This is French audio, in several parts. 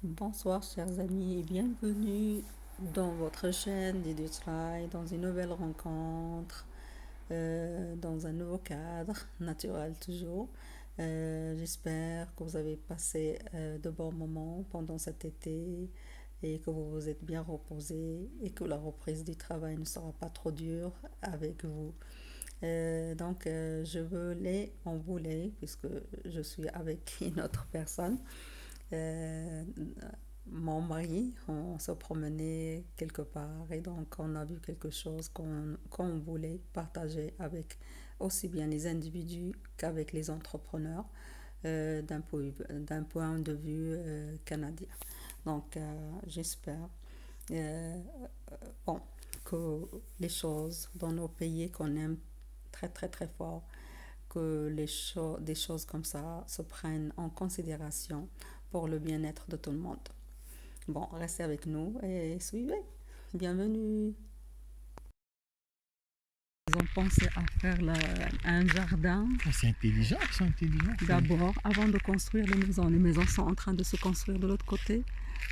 Bonsoir chers amis et bienvenue dans votre chaîne d'Idutrai, dans une nouvelle rencontre, dans un nouveau cadre, naturel toujours. J'espère que vous avez passé de bons moments pendant cet été et que vous vous êtes bien reposé et que la reprise du travail ne sera pas trop dure avec vous. On voulait, puisque je suis avec une autre personne, euh, mon mari, on se promenait quelque part et donc on a vu quelque chose qu'on voulait partager avec aussi bien les individus qu'avec les entrepreneurs d'un point de vue canadien. Donc j'espère euh, bon, que les choses dans nos pays qu'on aime très très très fort, que des choses comme ça se prennent en considération pour le bien-être de tout le monde. Bon, restez avec nous et suivez. Bienvenue. Ils ont pensé à faire un jardin. C'est intelligent, c'est intelligent. D'abord, avant de construire les maisons. Les maisons sont en train de se construire de l'autre côté,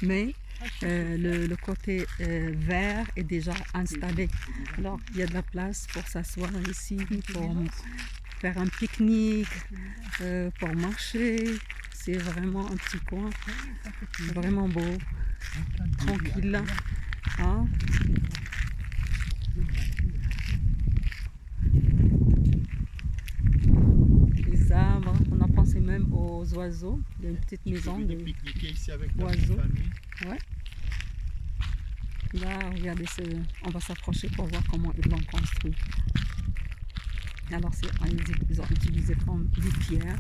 mais le côté vert est déjà installé. Alors, il y a de la place pour s'asseoir ici, pour faire un pique-nique, pour marcher. C'est vraiment un petit coin, vraiment beau, tranquille. Hein? Les arbres, on a pensé même aux oiseaux. Il y a une petite maison de ici avec oiseaux. famille. Ouais. Là, regardez, on va s'approcher pour voir comment ils l'ont construit. Alors, ils ont utilisé comme des pierres.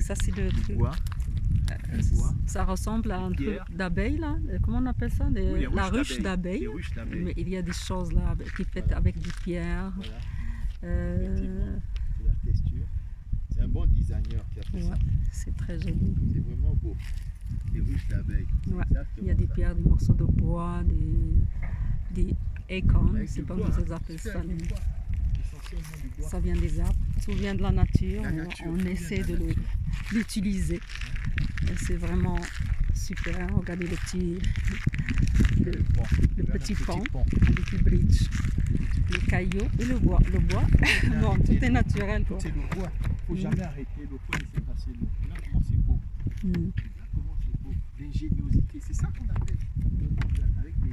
Ça, c'est du bois. Ça ressemble à un truc d'abeille, là. Comment on appelle ça? La ruche d'abeille. Mais il y a des choses là qui faitent avec des pierres. Voilà. C'est la texture. C'est un bon designer qui a fait ça. C'est très joli. C'est vraiment beau. Les ruches d'abeilles. Ouais. Il y a des pierres, des morceaux de bois, des acorns, je ne sais pas comment ils appellent ça. Ça vient des arbres, tout vient de la nature, on essaie de l'utiliser. C'est vraiment super. Regardez le petit pont avec le bridge, les cailloux et le bois. Bon, tout est naturel. C'est le bois. Il ne faut jamais arrêter. Le bois, laisser passer l'eau. Là, comment c'est beau. Là, comment c'est beau. L'ingéniosité, c'est ça qu'on appelle le monde avec les.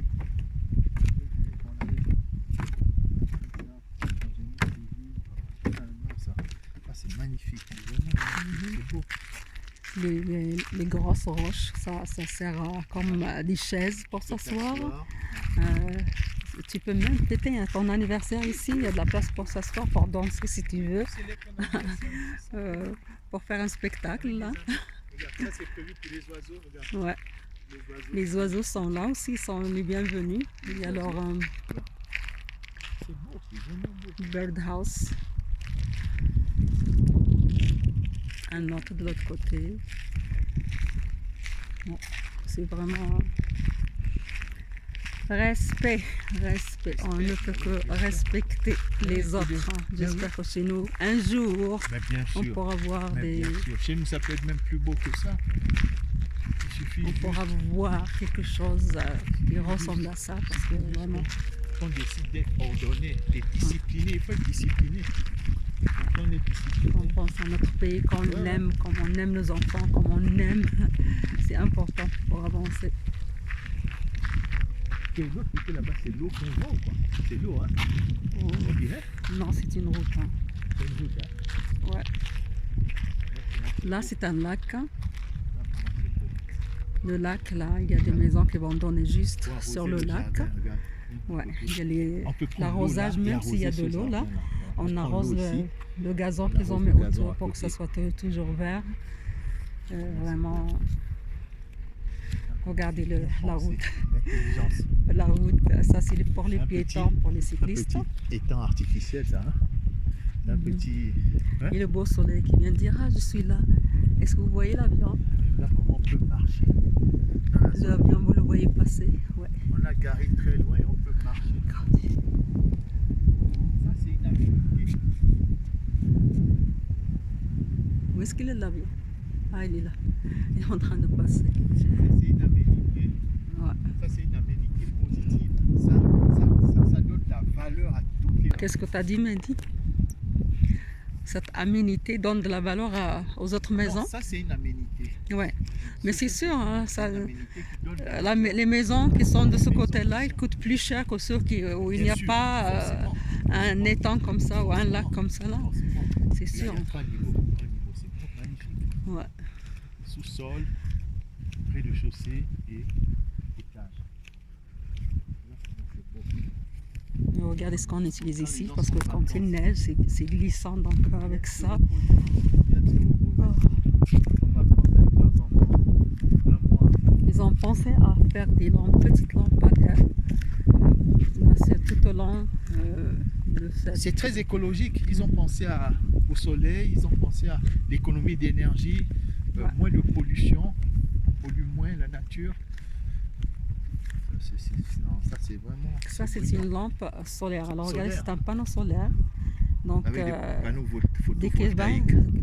C'est magnifique, c'est beau. Les grosses roches, ça sert comme des chaises pour s'asseoir. Tu peux même fêter ton anniversaire ici, il y a de la place pour s'asseoir, pour danser si tu veux, pour faire un spectacle là. Regarde, ça c'est prévu pour les oiseaux, regarde. Ouais. Les oiseaux sont là aussi, ils sont les bienvenus. Il y a leur c'est beau, c'est vraiment beau. birdhouse. Un autre de l'autre côté. Bon, c'est vraiment respect. On ne peut que respecter les autres. J'espère que chez nous, un jour, on pourra voir des. Chez nous, ça peut être même plus beau que ça. Il suffit. On pourra voir quelque chose qui ressemble à ça, parce que vraiment. On décide d'être ordonné, d'être discipliné. Il faut être discipliné. On pense à notre pays, qu'on l'aime, comme on aime nos enfants, comme on aime. C'est important pour avancer. Et l'autre côté là-bas, c'est l'eau qu'on voit ou quoi? C'est l'eau, hein? Oh. On dirait? Non, c'est une route. Hein. C'est une route, hein? Ouais. Là, c'est un lac. Hein. Le lac, là, il y a des maisons qui vont donner juste sur le lac. Jardin, ouais, il y a l'arrosage, même s'il y a de l'eau là. On arrose le gazon qu'ils ont mis autour pour que ça soit toujours vert. Vraiment, regardez la route. La route, ça c'est pour les piétons, pour les cyclistes. Un petit étang artificiel, ça. Hein? Un petit. Hein? Et le beau soleil qui vient de dire, ah, je suis là. Est-ce que vous voyez l'avion? Là, comment on peut marcher. L'avion, vous le voyez passer. Ouais. On a garé très loin et on peut marcher. Regardez. Ça, c'est une activité. Où est-ce qu'il est l'avion? Ah, il est là. Il est en train de passer. C'est une Qu'est-ce que tu as dit, Mehdi? Cette aménité donne de la valeur aux autres maisons? Non, ça c'est une aménité. Ouais. Mais c'est sûr, hein, ça, Une aménité qui donne de la valeur. les maisons qui sont de ce côté-là, ils coûtent plus cher que ceux où il n'y a Bien sûr, pas forcément. un étang comme ça ou un lac comme ça là. Forcément. C'est Il y a sûr. trois niveaux. Trois niveaux. C'est magnifique. Ouais. Sous-sol, rez-de-chaussée et étage. Là, c'est beau. Et regardez ce qu'on utilise ici parce que quand il neige, c'est glissant donc avec ça. Ils ont pensé à faire des petites lampadaires. C'est tout au long de cette... C'est très écologique. Ils ont pensé au soleil, ils ont pensé à l'économie d'énergie, moins de pollution, on pollue moins la nature. Ça c'est vraiment... Ça c'est brillant. une lampe solaire. Alors regardez, Solaire. c'est un panneau solaire. Donc Avec des panneaux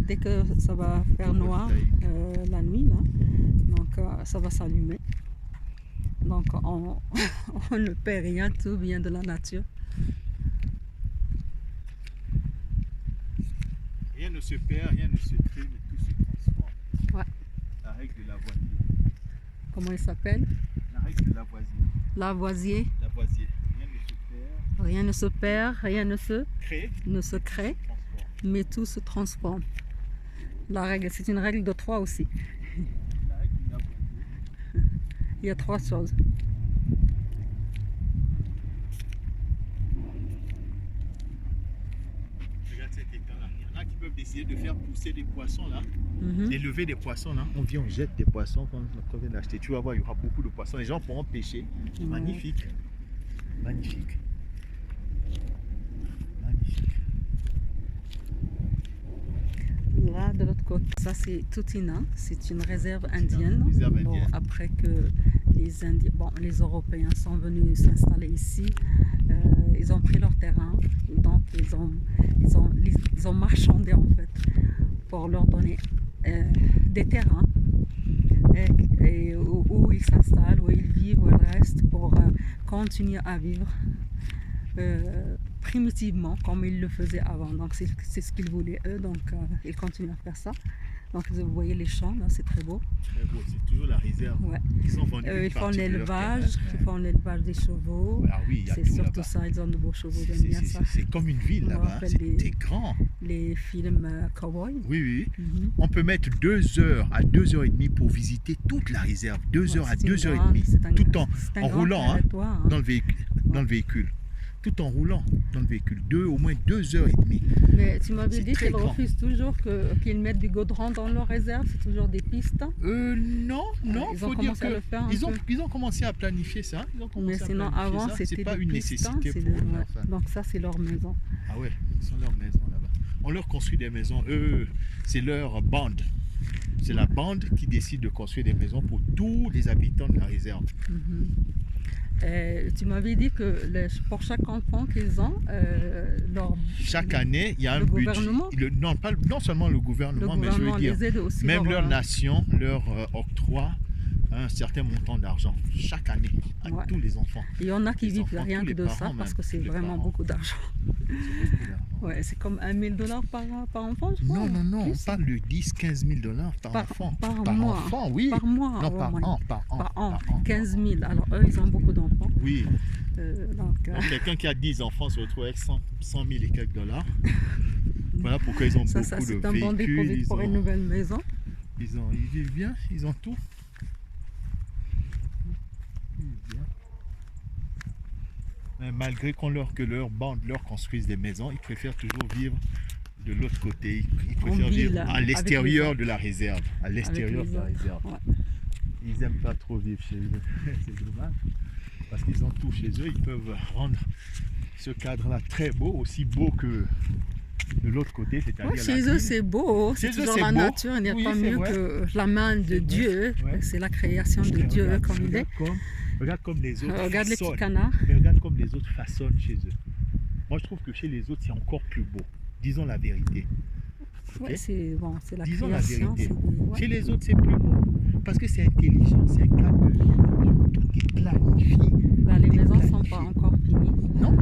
dès que ça va faire noir la nuit, là, donc ça va s'allumer. Donc on ne perd rien, tout vient de la nature. Rien ne se perd, rien ne se crée, mais tout se transforme. Ouais. La règle de Lavoisier. Comment il s'appelle? La règle de Lavoisier. Lavoisier. Lavoisier. Rien ne se perd, rien ne se crée, crée, mais tout se transforme. La règle, c'est une règle de 3 aussi. La règle de Lavoisier. Il y a 3 choses. Regarde cet étang-là. Il y en a qui peuvent décider de faire pousser des poissons là, Mhm. d'élever des poissons là. On vient, on jette des poissons quand on vient d'acheter. Tu vas voir, il y aura beaucoup de poissons. Les gens pourront pêcher. Ouais. Magnifique. Magnifique. Magnifique. Là, de l'autre côté, ça c'est Tutina, c'est une réserve indienne. Réserve Bon, indienne. après que les Indiens, les Européens sont venus s'installer ici, ils ont pris leur terrain, donc ils ont marchandé en fait pour leur donner des terrains et où ils s'installent, où ils vivent, où ils restent pour continuer à vivre primitivement comme ils le faisaient avant. Donc c'est ce qu'ils voulaient eux, donc ils continuent à faire ça. Donc vous voyez les champs là, c'est très beau. Très beau, c'est toujours la réserve. Ouais. Ils ont vendu une Ils font partie de leur l'élevage, terrain. ils font l'élevage des chevaux. Ah oui, il y a C'est tout surtout là-bas. ça, ils ont de beaux chevaux, j'aime bien ça. C'est comme une ville On me là-bas, rappelle c'est grand. Les films cowboy. Oui, oui. Mhm. On peut mettre 2 heures à 2h30 pour visiter toute la réserve. 2 heures à 2h30, tout en roulant hein, dans le véhicule. Tout en roulant dans le véhicule. Au moins 2h30. Mais tu m'avais C'est dit très qu'ils grand. refusent toujours qu'ils mettent du goudron dans leur réserve, c'est toujours des pistes. Non, Ils faut ont dire commencé à que le faire un ils peu. ont commencé à planifier ça. Ils ont commencé Mais à sinon planifier avant ça. c'était C'est pas des une pistes, nécessité c'est pour eux. ouais. Enfin. Donc ça c'est leur maison. Ah ouais, ils ont leur maison là-bas. On leur construit des maisons. Eux, c'est leur bande. C'est la bande qui décide de construire des maisons pour tous les habitants de la réserve. Mhm. Tu m'avais dit que pour chaque enfant qu'ils ont, Chaque année, il y a un le budget. gouvernement Non seulement le gouvernement, mais je veux dire, les aide aussi. même leur nation leur octroie un certain montant d'argent chaque année à Ouais. tous les enfants. Il y en a qui Les vivent enfants, rien tous que les de ça parents parce même, que c'est tous les vraiment parents. beaucoup d'argent. Ouais, c'est comme $1000 par enfant, je crois. Non, on Plus. parle de 10-15 000 dollars par enfant. Par mois. Enfant, oui. Par mois. Non, au par moins. an, par an. Par an. par an. 15 000. Alors eux, ils ont beaucoup d'enfants. Oui. Donc, Donc, quelqu'un qui a 10 enfants se retrouve avec 100 000 et quelques dollars. Voilà pourquoi ils ont ça beaucoup de c'est un bon véhicules. dépôt pour une nouvelle maison. Ils vivent bien, ils ont tout. Ils vivent bien. Mais malgré que leur bande leur construise des maisons, ils préfèrent toujours vivre de l'autre côté. Ils préfèrent ville, vivre à avec l'extérieur les de la réserve. À l'extérieur les de la autres, réserve. ouais. Ils n'aiment pas trop vivre chez eux. C'est dommage. Parce qu'ils ont tout chez eux. Ils peuvent rendre ce cadre-là très beau, aussi beau que de l'autre côté, c'est-à-dire Ouais, chez eux, c'est beau, c'est Chez eux, toujours c'est la beau. nature, il n'y a Oui, pas c'est mieux vrai. que la main de C'est Dieu, vrai, ouais. c'est la création de Dieu comme il est. Regarde comme les autres Regarde les petits façonnent. canards. Mais regarde comme les autres façonnent chez eux. Moi, je trouve que chez les autres, c'est encore plus beau. Disons la vérité. Ok? Ouais, c'est bon, c'est la Disons la création. vérité. Ouais. Chez les autres, c'est plus beau. Parce que c'est intelligent, c'est un cadre de vie. Tout est planifié. Ben, les tout est maisons ne sont planifié. pas encore finies. Non,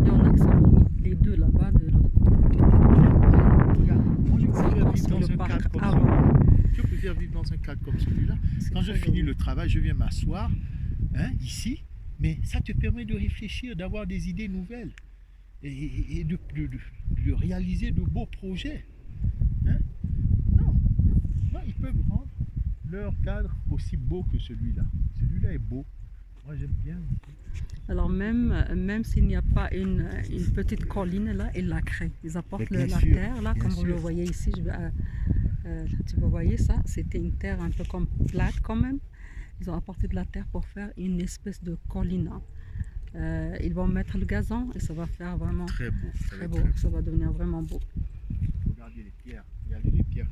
Il y en a qui sont finies. Les deux là-bas, de l'autre côté. Regarde, moi je préfère vivre dans un cadre comme celui-là. Je préfère vivre dans un cadre comme celui-là. Quand je finis le travail, je viens m'asseoir ici, mais ça te permet de réfléchir, d'avoir des idées nouvelles et de réaliser de beaux projets. Hein? Non, ils peuvent rendre leur cadre aussi beau que celui-là. Celui-là est beau. Moi, j'aime bien. Alors même s'il n'y a pas une petite colline là, ils la créent. Ils apportent la terre là, comme vous le voyez ici. Vous voyez ça, c'était une terre un peu comme plate quand même. Ils ont apporté de la terre pour faire une espèce de colline. Ils vont mettre le gazon et ça va faire vraiment très beau. Très beau. Ça va devenir vraiment beau. Regardez les pierres. Regardez les pierres.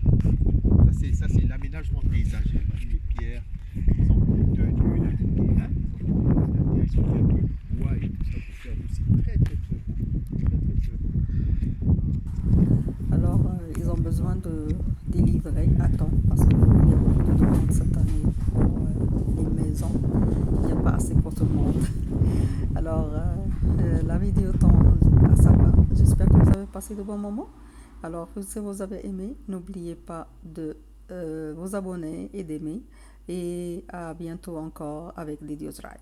Ça c'est l'aménagement paysager. Regardez les pierres. Ils ont tenu la terre. Ils sont tenu le bois et tout ça pour faire beau. C'est très beau. Alors ils ont besoin de délivrer à temps parce qu'il y a beaucoup de demandes cette année pour les maisons. Il n'y a pas assez pour tout le monde. Alors la vidéo tombe à sa fin. J'espère que vous avez passé de bons moments. Alors si vous avez aimé, n'oubliez pas de vous abonner et d'aimer. Et à bientôt encore avec Didios Rai.